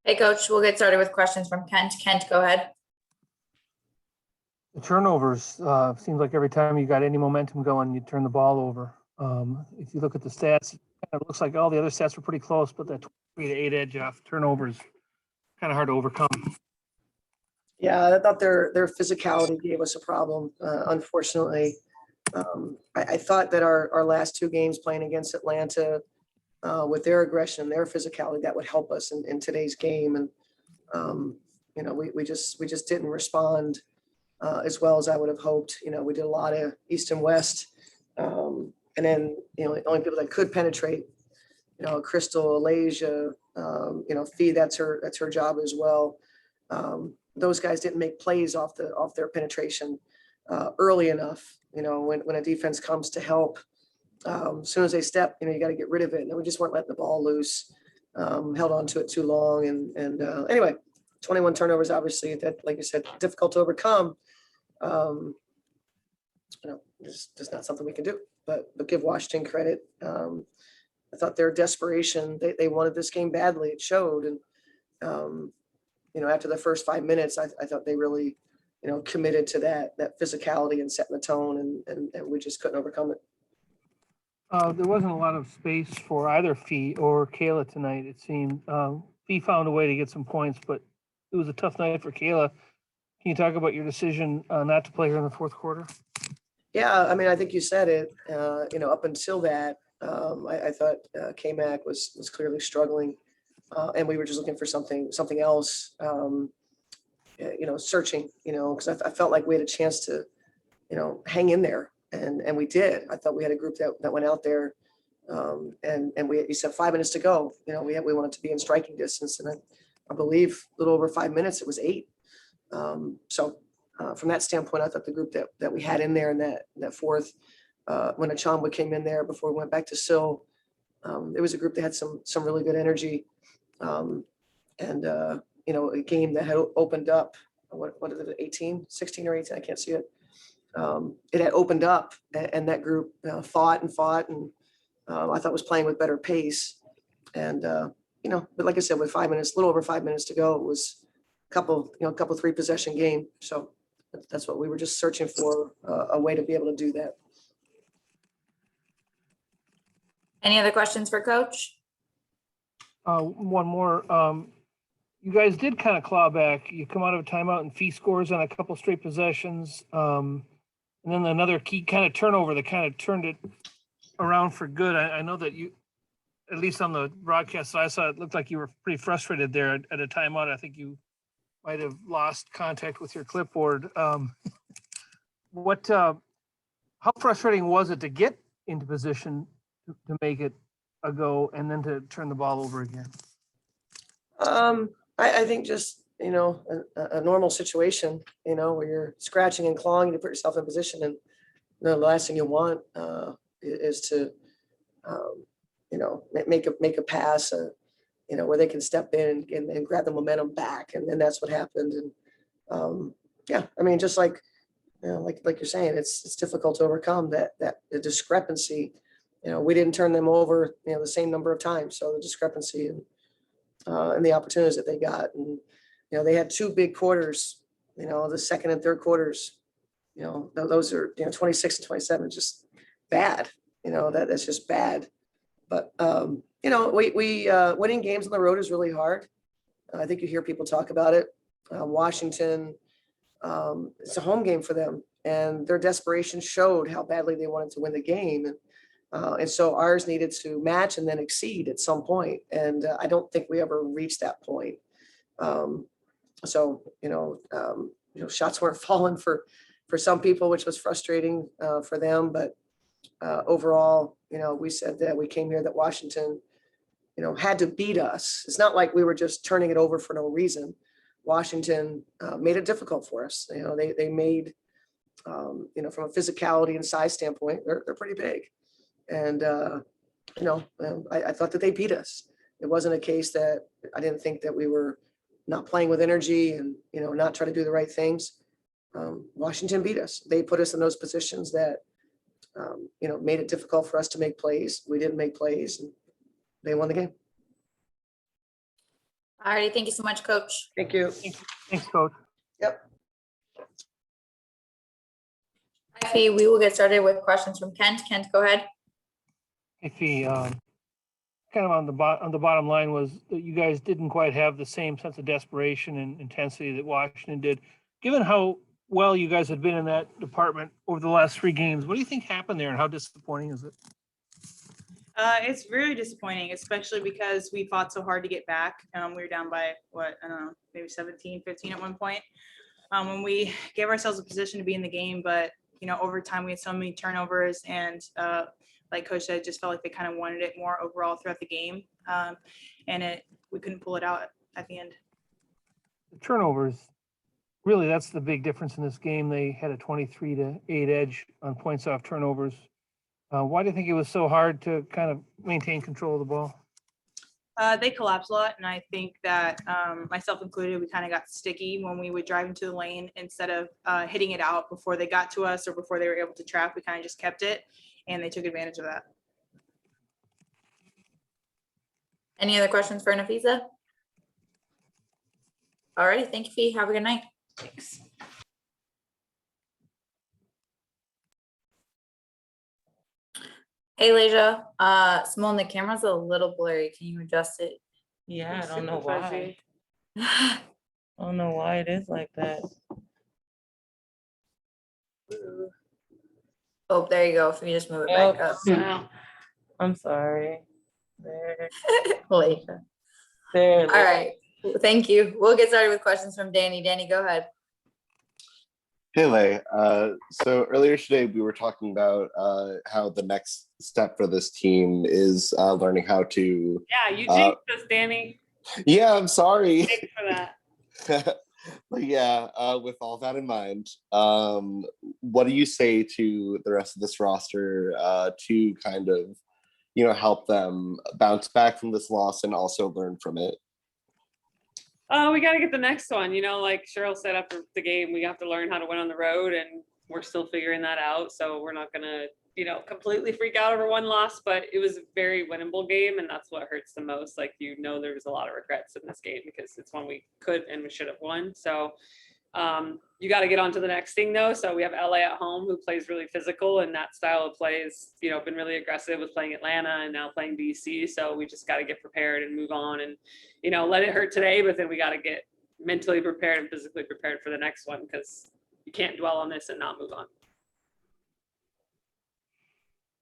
Hey, Coach, we'll get started with questions from Kent. Kent, go ahead. The turnovers, seems like every time you got any momentum going, you turn the ball over. If you look at the stats, it looks like all the other stats were pretty close, but that 3-8 edge off turnovers kind of hard to overcome. Yeah, I thought their physicality gave us a problem, unfortunately. I thought that our last two games playing against Atlanta, with their aggression, their physicality, that would help us in today's game. And, we just didn't respond as well as I would have hoped. We did a lot of East and West. And then, the only people that could penetrate, Crystal, Alasia, Fee, that's her job as well. Those guys didn't make plays off their penetration early enough. When a defense comes to help, as soon as they step, you got to get rid of it. And we just weren't letting the ball loose, held on to it too long. And anyway, 21 turnovers, obviously, that, like you said, difficult to overcome. Just not something we can do. But give Washington credit. I thought their desperation, they wanted this game badly. It showed. And, after the first 5 minutes, I thought they really, committed to that physicality and setting the tone, and we just couldn't overcome it. There wasn't a lot of space for either Fee or Kayla tonight, it seemed. Fee found a way to get some points, but it was a tough night for Kayla. Can you talk about your decision not to play her in the fourth quarter? Yeah, I think you said it. Up until that, I thought K-Mac was clearly struggling, and we were just looking for something else. Searching. Because I felt like we had a chance to, hang in there, and we did. I thought we had a group that went out there, and you said 5 minutes to go. We wanted to be in striking distance, and I believe a little over 5 minutes, it was 8. So from that standpoint, I thought the group that we had in there in that fourth, when Achamba came in there before we went back to Sill, it was a group that had some really good energy, and a game that had opened up. What is it, 18, 16 or 18? I can't see it. It had opened up, and that group fought, and I thought was playing with better pace. And but like I said, with 5 minutes, a little over 5 minutes to go, it was a couple 3 possession game. So that's what we were just searching for, a way to be able to do that. Any other questions for Coach? One more. You guys did kind of claw back. You come out of a timeout and Fee scores on a couple straight possessions. And then another key kind of turnover that kind of turned it around for good. I know that you, at least on the broadcast I saw, it looked like you were pretty frustrated there at a timeout. I think you might have lost contact with your clipboard. How frustrating was it to get into position to make it a go and then to turn the ball over again? I think just, a normal situation, where you're scratching and clawing to put yourself in position. And the last thing you want is to, make a pass, where they can step in and grab the momentum back. And then that's what happened. And just like you're saying, it's difficult to overcome that the discrepancy. We didn't turn them over, the same number of times. So the discrepancy and the opportunities that they got. And, they had 2 big quarters, the second and third quarters, those are, 26 and 27, just bad, that's just bad. But, we winning games on the road is really hard. I think you hear people talk about it. Washington, it's a home game for them, and their desperation showed how badly they wanted to win the game. And so ours needed to match and then exceed at some point. And I don't think we ever reached that point. Shots weren't falling for some people, which was frustrating for them. But overall, we said that we came here that Washington, had to beat us. It's not like we were just turning it over for no reason. Washington made it difficult for us. They made, from a physicality and size standpoint, they're pretty big. And, I thought that they beat us. It wasn't a case that I didn't think that we were not playing with energy and, not trying to do the right things. Washington beat us. They put us in those positions that, made it difficult for us to make plays. We didn't make plays, and they won the game. All righty, thank you so much, Coach. Thank you. Thanks, Coach. Yep. Effie, we will get started with questions from Kent. Kent, go ahead. If he, kind of on the bottom line was that you guys didn't quite have the same sense of desperation and intensity that Washington did. Given how well you guys had been in that department over the last 3 games, what do you think happened there and how disappointing is it? It's very disappointing, especially because we fought so hard to get back. We were down by what, I don't know, maybe 17, 15 at one point. When we gave ourselves a position to be in the game, but over time we had so many turnovers and like Coach said, just felt like they kind of wanted it more overall throughout the game. And we couldn't pull it out at the end. The turnovers, really, that's the big difference in this game. They had a 23-8 edge on points off turnovers. Why do you think it was so hard to kind of maintain control of the ball? They collapsed a lot, and I think that myself included, we kind of got sticky when we would drive into the lane instead of hitting it out before they got to us or before they were able to trap. We kind of just kept it, and they took advantage of that. Any other questions for Nafisa? All righty, thank you, Fee. Have a good night. Thanks. Hey, Leja, Simone, the camera's a little blurry. Can you adjust it? Yeah, I don't know why. I don't know why it is like that. Oh, there you go. If you just move it back up. Wow. I'm sorry. There. Leja. There. All right, thank you. We'll get started with questions from Danny. Danny, go ahead. Hey, Lay. So earlier today, we were talking about how the next step for this team is learning how to. Yeah, you jinxed us, Danny. Yeah, I'm sorry. Thanks for that. But yeah, with all that in mind, what do you say to the rest of this roster to kind of, help them bounce back from this loss and also learn from it? We got to get the next one. Like Cheryl said after the game, we have to learn how to win on the road, and we're still figuring that out. So we're not going to, completely freak out over one loss, but it was a very winnable game, and that's what hurts the most. Like, there was a lot of regrets in this game because it's one we could and we should have won. So you got to get on to the next thing, though. So we have LA at home, who plays really physical, and that style of play has, been really aggressive with playing Atlanta and now playing DC. So we just got to get prepared and move on and, let it hurt today, but then we got to get mentally prepared and physically prepared for the next one, because you can't dwell on this and not move on.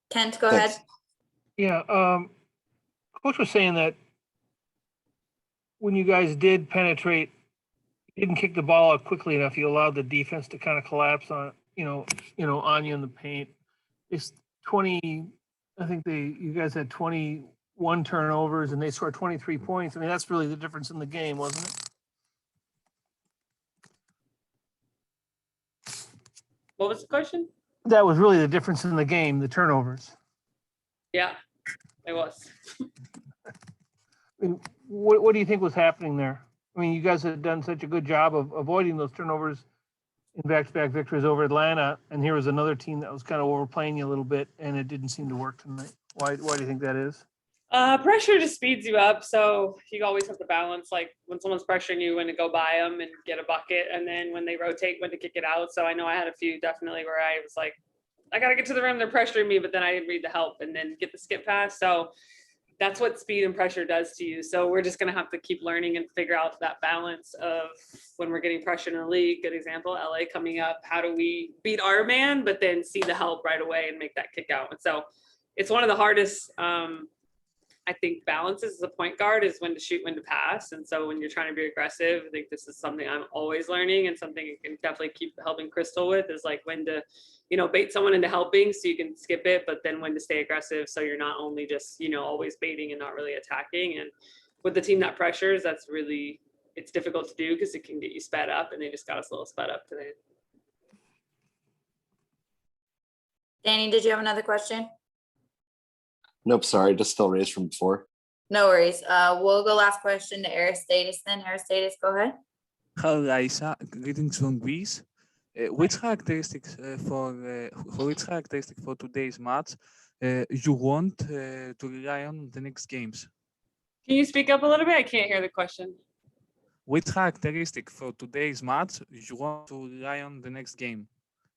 Kent, go Thanks. ahead. Yeah, Coach was saying that when you guys did penetrate, you didn't kick the ball out quickly enough. You allowed the defense to kind of collapse on, on you in the paint. It's 20. I think you guys had 21 turnovers and they scored 23 points. I mean, that's really the difference in the game, wasn't it? What was the question? That was really the difference in the game, the turnovers. Yeah, it was. I mean, what do you think was happening there? I mean, you guys have done such a good job of avoiding those turnovers in back-to-back victories over Atlanta, and here was another team that was kind of overplaying you a little bit, and it didn't seem to work tonight. Why do you think that is? Pressure just speeds you up, so you always have to balance, like when someone's pressuring you, when to go by them and get a bucket, and then when they rotate, when to kick it out. So I know I had a few definitely where I was like, I got to get to the rim, they're pressuring me, but then I didn't read the help and then get the skip pass. So that's what speed and pressure does to you. So we're just going to have to keep learning and figure out that balance of when we're getting pressure in the league. Good example, LA coming up. How do we beat our man, but then see the help right away and make that kick out? And so it's one of the hardest, I think, balances as a point guard is when to shoot, when to pass. And so when you're trying to be aggressive, I think this is something I'm always learning, and something you can definitely keep helping Crystal with is like when to, bait someone into helping so you can skip it, but then when to stay aggressive so you're not only just, always baiting and not really attacking. And with the team that pressures, that's really, it's difficult to do because it can get you sped up, and they just got us a little sped up today. Danny, did you have another question? Nope, sorry, just still raised from before. No worries. We'll go last question to Aristides then. Aristides, go ahead. Hello, Raisa. Greetings from Greece. Which characteristics for today's match you want to rely on the next games? Can you speak up a little bit? I can't hear the question. which characteristic for today's match you want to rely on the next game?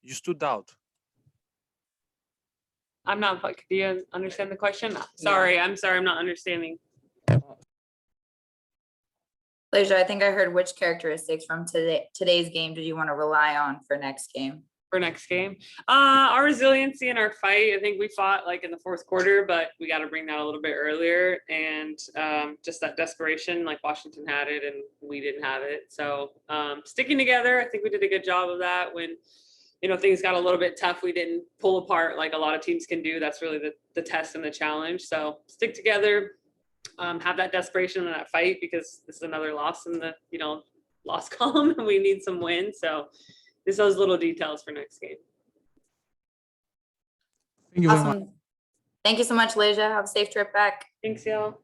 You stood out. I'm not, do you understand the question? Sorry, I'm sorry, I'm not understanding. Leisure, I think I heard which characteristics from today's game did you want to rely on for next game? For next game, our resiliency and our fight. I think we fought like in the fourth quarter, but we got to bring that a little bit earlier. And just that desperation, like Washington had it and we didn't have it. So sticking together, I think we did a good job of that. When things got a little bit tough, we didn't pull apart like a lot of teams can do. That's really the test and the challenge. So stick together, have that desperation and that fight, because this is another loss in the loss column, and we need some wins. So just those little details for next game. Thank you very much. Awesome. Thank you so much, Leisure. Have a safe trip back. Thanks, y'all.